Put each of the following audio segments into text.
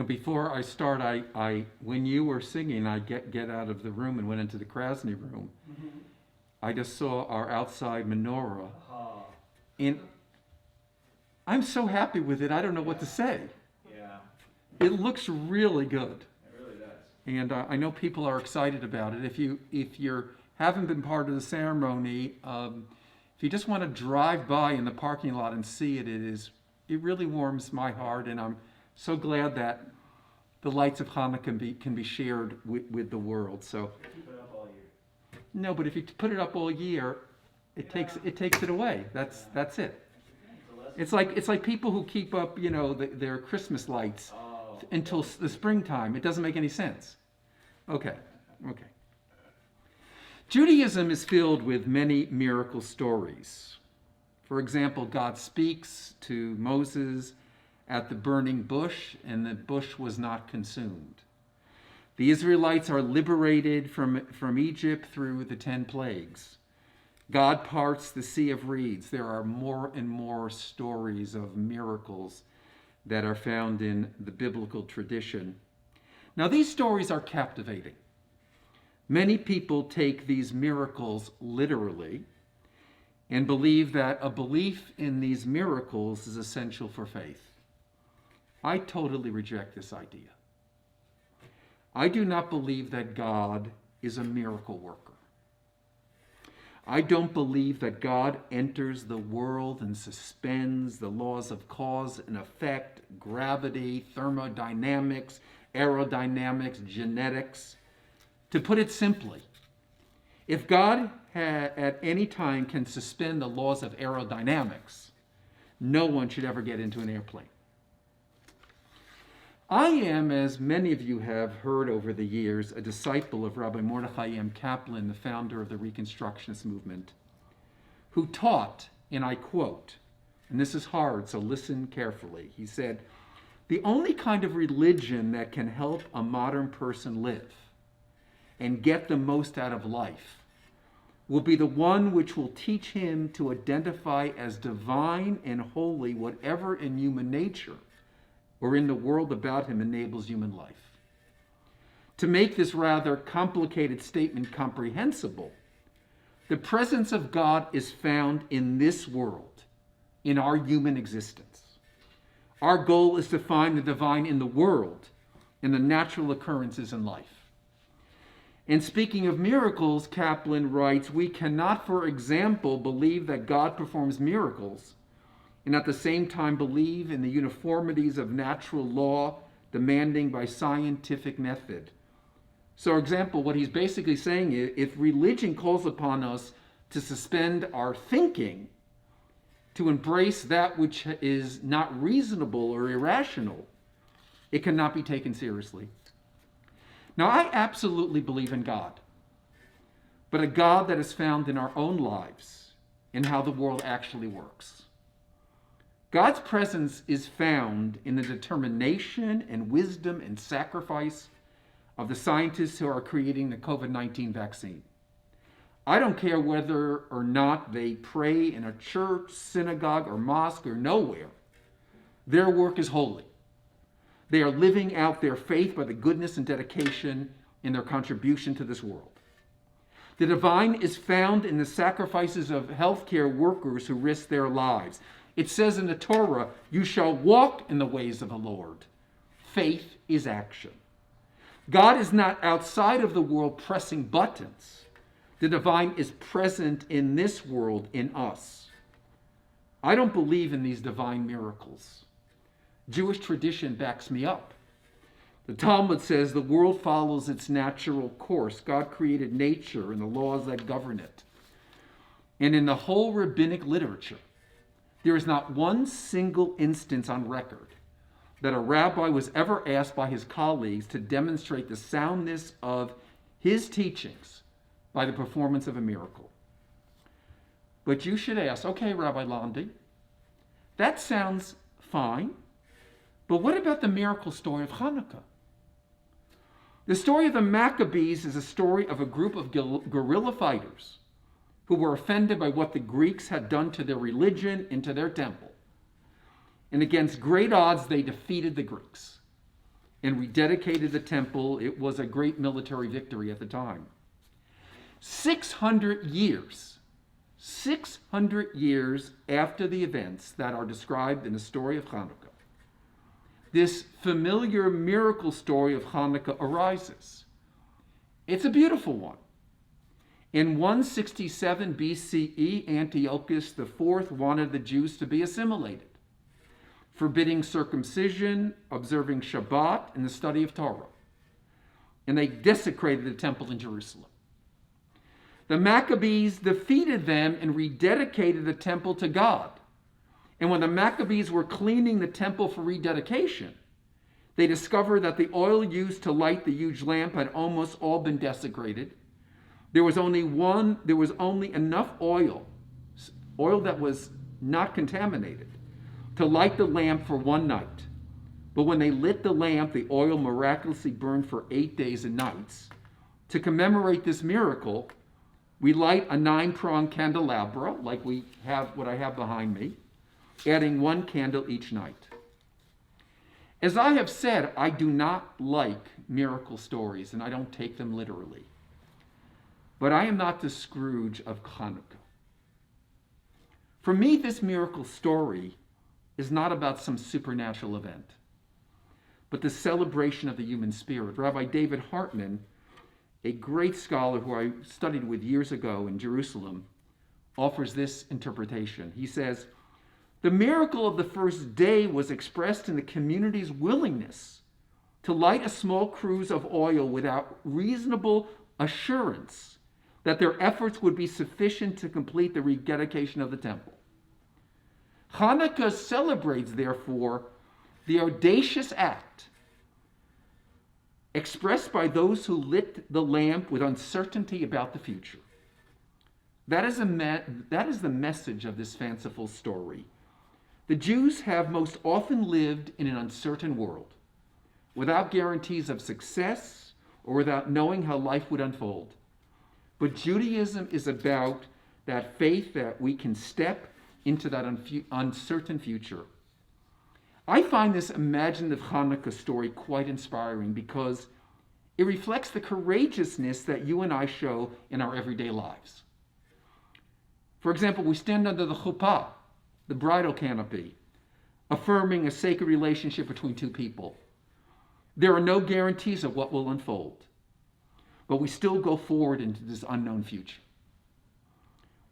Before I start, I when you were singing, I get out of the room and went into the Krasny room. Mm-hmm. I just saw our outside menorah, Oh, and I'm so happy with it. I don't know what to say. yeah, It looks really good, it really does. and I know people are excited about it. If you haven't been part of the ceremony, if you just want to drive by in the parking lot and see it, it really warms my heart, and I'm so glad that the lights of Hanukkah can be shared with the world. So Keep it up all year. no, but if you put it up all year, it takes it away. That's it. It's like people who keep up, their Christmas lights Oh, until the springtime. It doesn't make any sense. Okay. Judaism is filled with many miracle stories. For example, God speaks to Moses at the burning bush, and the bush was not consumed. The Israelites are liberated from Egypt through the 10 plagues. God parts the Sea of Reeds. There are more and more stories of miracles that are found in the biblical tradition. Now, these stories are captivating. Many people take these miracles literally and believe that a belief in these miracles is essential for faith. I totally reject this idea. I do not believe that God is a miracle worker. I don't believe that God enters the world and suspends the laws of cause and effect, gravity, thermodynamics, aerodynamics, genetics. To put it simply, if God at any time can suspend the laws of aerodynamics, no one should ever get into an airplane. I am, as many of you have heard over the years, a disciple of Rabbi Mordechai M. Kaplan, the founder of the Reconstructionist movement, who taught, and I quote, and this is hard, so listen carefully. He said, "The only kind of religion that can help a modern person live and get the most out of life will be the one which will teach him to identify as divine and holy whatever in human nature or in the world about him enables human life." To make this rather complicated statement comprehensible, the presence of God is found in this world, in our human existence. Our goal is to find the divine in the world, in the natural occurrences in life. And speaking of miracles, Kaplan writes, "We cannot, for example, believe that God performs miracles and at the same time believe in the uniformities of natural law demanding by scientific method." So, for example, what he's basically saying is, if religion calls upon us to suspend our thinking, to embrace that which is not reasonable or irrational, it cannot be taken seriously. Now, I absolutely believe in God, but a God that is found in our own lives and how the world actually works. God's presence is found in the determination and wisdom and sacrifice of the scientists who are creating the COVID-19 vaccine. I don't care whether or not they pray in a church, synagogue, or mosque or nowhere. Their work is holy. They are living out their faith by the goodness and dedication in their contribution to this world. The divine is found in the sacrifices of healthcare workers who risk their lives. It says in the Torah, "You shall walk in the ways of the Lord." Faith is action. God is not outside of the world pressing buttons. The divine is present in this world, in us. I don't believe in these divine miracles. Jewish tradition backs me up. The Talmud says the world follows its natural course. God created nature and the laws that govern it. And in the whole rabbinic literature, there is not one single instance on record that a rabbi was ever asked by his colleagues to demonstrate the soundness of his teachings by the performance of a miracle. But you should ask, okay, Rabbi Landi, that sounds fine, but what about the miracle story of Hanukkah? The story of the Maccabees is a story of a group of guerrilla fighters who were offended by what the Greeks had done to their religion and to their temple. And against great odds, they defeated the Greeks. and rededicated the temple. It was a great military victory at the time. 600 years after the events that are described in the story of Hanukkah, this familiar miracle story of Hanukkah arises. It's a beautiful one. In 167 BCE, Antiochus IV wanted the Jews to be assimilated, forbidding circumcision, observing Shabbat, and the study of Torah. And they desecrated the temple in Jerusalem. The Maccabees defeated them and rededicated the temple to God. And when the Maccabees were cleaning the temple for rededication, they discovered that the oil used to light the huge lamp had almost all been desecrated. There was only enough oil that was not contaminated, to light the lamp for one night. But when they lit the lamp, the oil miraculously burned for 8 days and nights. To commemorate this miracle, we light a 9-pronged candelabra, like what I have behind me, adding 1 candle each night. As I have said, I do not like miracle stories, and I don't take them literally. But I am not the Scrooge of Hanukkah. For me, this miracle story is not about some supernatural event, but the celebration of the human spirit. Rabbi David Hartman, a great scholar who I studied with years ago in Jerusalem, offers this interpretation. He says, the miracle of the first day was expressed in the community's willingness to light a small cruse of oil without reasonable assurance that their efforts would be sufficient to complete the rededication of the temple. Hanukkah celebrates, therefore, the audacious act expressed by those who lit the lamp with uncertainty about the future. That is the message of this fanciful story. The Jews have most often lived in an uncertain world, without guarantees of success or without knowing how life would unfold. But Judaism is about that faith that we can step into that uncertain future. I find this imaginative Hanukkah story quite inspiring because it reflects the courageousness that you and I show in our everyday lives. For example, we stand under the chuppah, the bridal canopy, affirming a sacred relationship between two people. There are no guarantees of what will unfold, but we still go forward into this unknown future.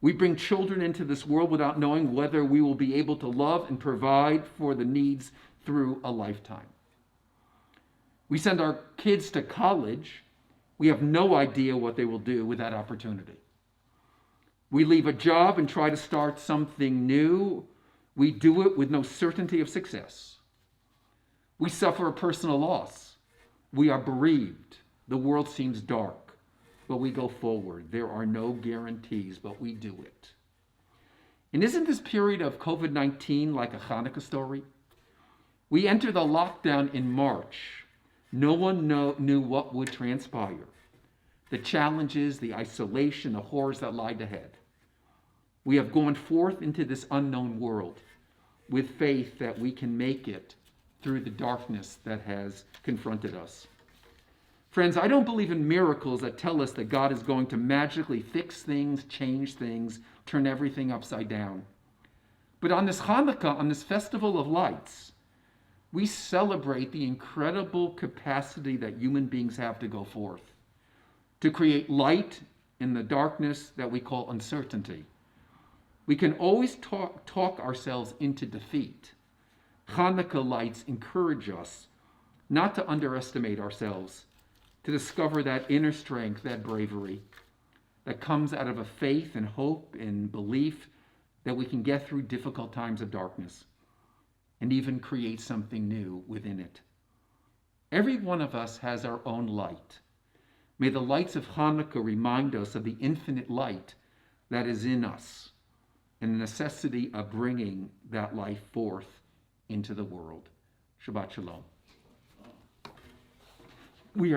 We bring children into this world without knowing whether we will be able to love and provide for the needs through a lifetime. We send our kids to college. We have no idea what they will do with that opportunity. We leave a job and try to start something new. We do it with no certainty of success. We suffer a personal loss. We are bereaved. The world seems dark, but we go forward. There are no guarantees, but we do it. And isn't this period of COVID-19 like a Hanukkah story? We entered the lockdown in March. No one knew what would transpire. The challenges, the isolation, the horrors that lied ahead. We have gone forth into this unknown world with faith that we can make it through the darkness that has confronted us. Friends, I don't believe in miracles that tell us that God is going to magically fix things, change things, turn everything upside down. But on this Hanukkah, on this festival of lights, we celebrate the incredible capacity that human beings have to go forth, to create light in the darkness that we call uncertainty. We can always talk ourselves into defeat. Hanukkah lights encourage us not to underestimate ourselves, to discover that inner strength, that bravery that comes out of a faith and hope and belief that we can get through difficult times of darkness and even create something new within it. Every one of us has our own light. May the lights of Hanukkah remind us of the infinite light that is in us and the necessity of bringing that life forth into the world. Shabbat Shalom.